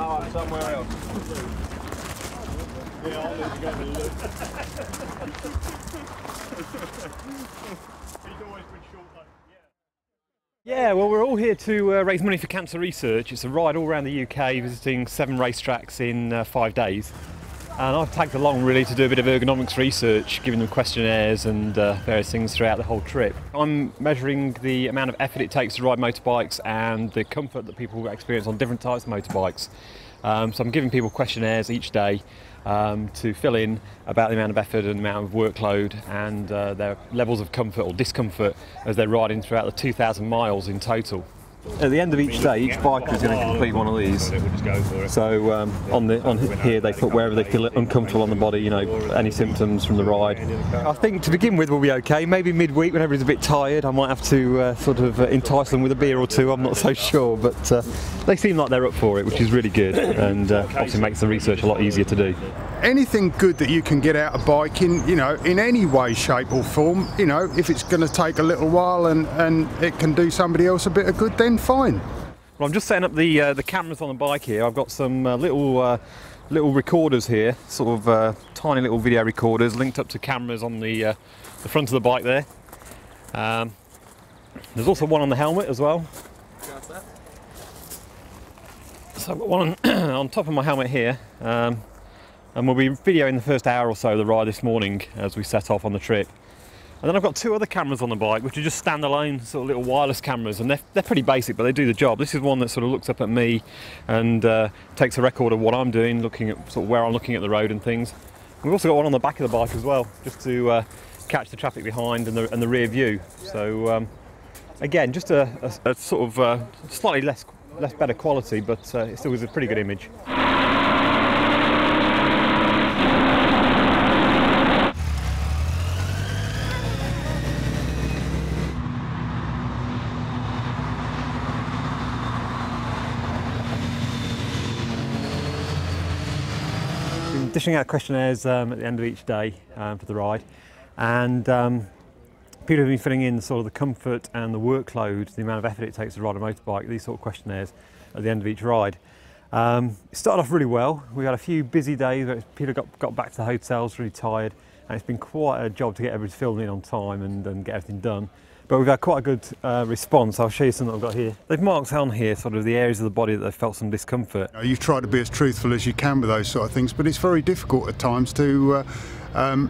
power somewhere else. Yeah, I'll need to go and look. He's always been short though. Yeah, well, we're all here to raise money for cancer research. It's a ride all around the UK, visiting 7 racetracks in 5 days. And I've tagged along really to do a bit of ergonomics research, giving them questionnaires and various things throughout the whole trip. I'm measuring the amount of effort it takes to ride motorbikes and the comfort that people experience on different types of motorbikes. So I'm giving people questionnaires each day to fill in about the amount of effort and the amount of workload and their levels of comfort or discomfort as they're riding throughout the 2,000 miles in total. At the end of each day, each biker is going to complete one of these. So on here they put wherever they feel uncomfortable on the body, you know, any symptoms from the ride. I think to begin with we'll be okay. Maybe midweek when everybody's a bit tired, I might have to sort of entice them with a beer or two. I'm not so sure, but they seem like they're up for it, which is really good, and obviously makes the research a lot easier to do. Anything good that you can get out of biking, you know, in any way, shape or form, you know, if it's going to take a little while and it can do somebody else a bit of good, then fine. Well, I'm just setting up the cameras on the bike here. I've got some little recorders here, sort of tiny little video recorders linked up to cameras on the front of the bike there. There's also one on the helmet as well. So I've got one on top of my helmet here. And we'll be videoing the first hour or so of the ride this morning as we set off on the trip. And then I've got 2 other cameras on the bike, which are just standalone sort of little wireless cameras, and they're pretty basic, but they do the job. This is one that sort of looks up at me and takes a record of what I'm doing, looking at sort of where I'm looking at the road and things. We've also got one on the back of the bike as well, just to catch the traffic behind and the rear view. So again, just a sort of slightly less better quality, but it still gives a pretty good image. Dishing out questionnaires at the end of each day for the ride, and people have been filling in sort of the comfort and the workload, the amount of effort it takes to ride a motorbike, these sort of questionnaires at the end of each ride. It started off really well. We had a few busy days where people got back to the hotels really tired, and it's been quite a job to get everybody filled in on time and get everything done. But we've had quite a good response. I'll show you some that I've got here. They've marked on here sort of the areas of the body that they've felt some discomfort. You try to be as truthful as you can with those sort of things, but it's very difficult at times to,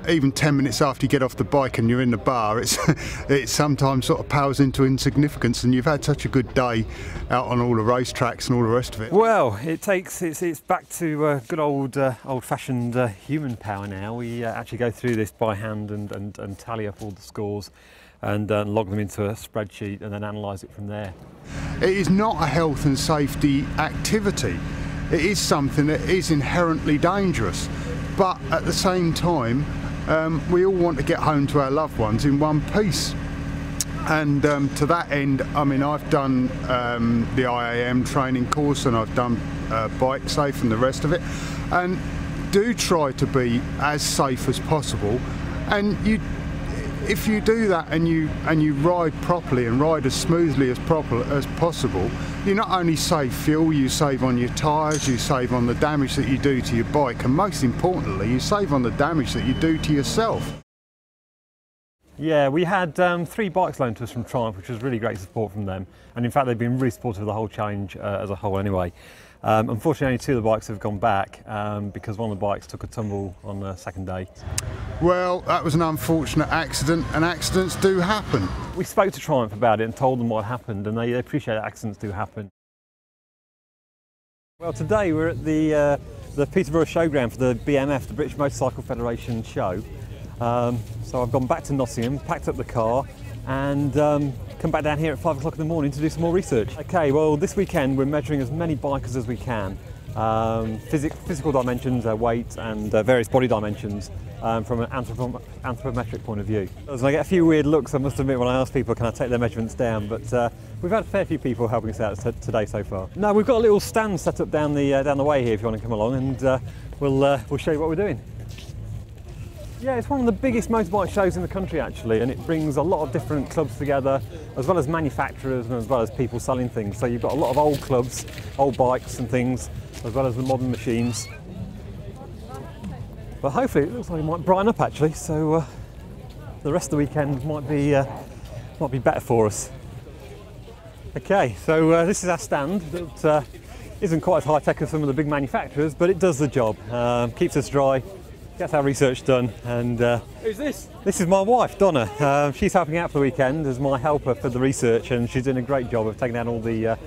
even 10 minutes after you get off the bike and you're in the bar, it sometimes sort of pales into insignificance, and you've had such a good day out on all the racetracks and all the rest of it. Well, it's back to good old-fashioned human power now. We actually go through this by hand and tally up all the scores and log them into a spreadsheet and then analyse it from there. It is not a health and safety activity. It is something that is inherently dangerous, but at the same time we all want to get home to our loved ones in one piece. And to that end, I mean, I've done the IAM training course, and I've done bike safe and the rest of it, and do try to be as safe as possible. And if you do that and you ride properly and ride as smoothly as possible, you not only save fuel, you save on your tyres, you save on the damage that you do to your bike, and most importantly, you save on the damage that you do to yourself. Yeah, we had 3 bikes loaned to us from Triumph, which was really great support from them, and in fact they've been really supportive of the whole challenge as a whole anyway. Unfortunately, only 2 of the bikes have gone back because one of the bikes took a tumble on the second day. Well, that was an unfortunate accident, and accidents do happen. We spoke to Triumph about it and told them what happened, and they appreciate that accidents do happen. Well, today we're at the Peterborough Showground for the BMF, the British Motorcycle Federation show. So I've gone back to Nottingham, packed up the car, and come back down here at 5 o'clock in the morning to do some more research. Okay, well, this weekend we're measuring as many bikers as we can. Physical dimensions, weight and various body dimensions from an anthropometric point of view. So I get a few weird looks, I must admit, when I ask people can I take their measurements down, but we've had a fair few people helping us out today so far. No, we've got a little stand set up down the way here if you want to come along, and we'll show you what we're doing. Yeah, it's one of the biggest motorbike shows in the country actually, and it brings a lot of different clubs together, as well as manufacturers and as well as people selling things. So you've got a lot of old clubs, old bikes and things, as well as the modern machines. But hopefully it looks like it might brighten up actually, so the rest of the weekend might be better for us. Okay, so this is our stand that isn't quite as high tech as some of the big manufacturers, but it does the job. Keeps us dry, gets our research done, and Who's this? this is my wife, Donna. She's helping out for the weekend as my helper for the research, and she's doing a great job of taking down all the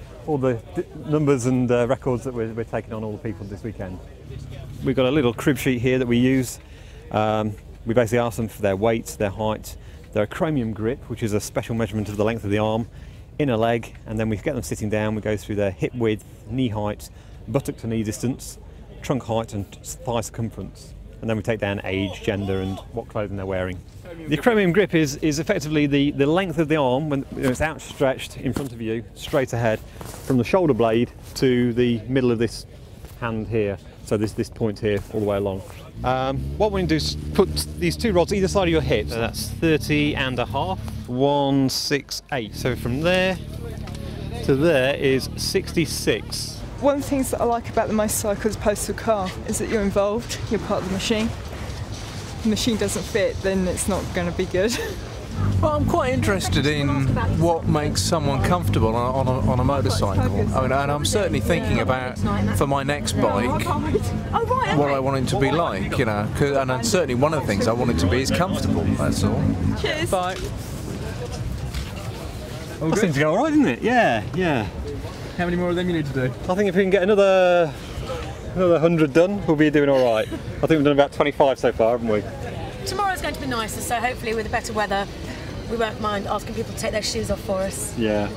numbers and records that we're taking on all the people this weekend. We've got a little crib sheet here that we use. We basically ask them for their weight, their height, their chromium grip, which is a special measurement of the length of the arm, inner leg, and then we get them sitting down. We go through their hip width, knee height, buttock to knee distance, trunk height and thigh circumference. And then we take down age, gender and what clothing they're wearing. The chromium grip is effectively the length of the arm when it's outstretched in front of you, straight ahead, from the shoulder blade to the middle of this hand here. So this point here all the way along. What we're going to do is put these two rods either side of your hip. So that's 30.5, 168. So from there to there is 66. One of the things that I like about the motorcycle as opposed to a car is that you're involved, you're part of the machine. If the machine doesn't fit, then it's not going to be good. Well, I'm quite interested in what makes someone comfortable on a motorcycle. I mean, and I'm certainly thinking about, for my next bike, what I want it to be like, you know. And certainly one of the things I want it to be is comfortable, that's all. Cheers. Bye. That seems to go alright, didn't it? Yeah. How many more of them you need to do? I think if we can get another 100 done, we'll be doing alright. I think we've done about 25 so far, haven't we? Tomorrow's going to be nicer, so hopefully with the better weather we won't mind asking people to take their shoes off for us. Yeah.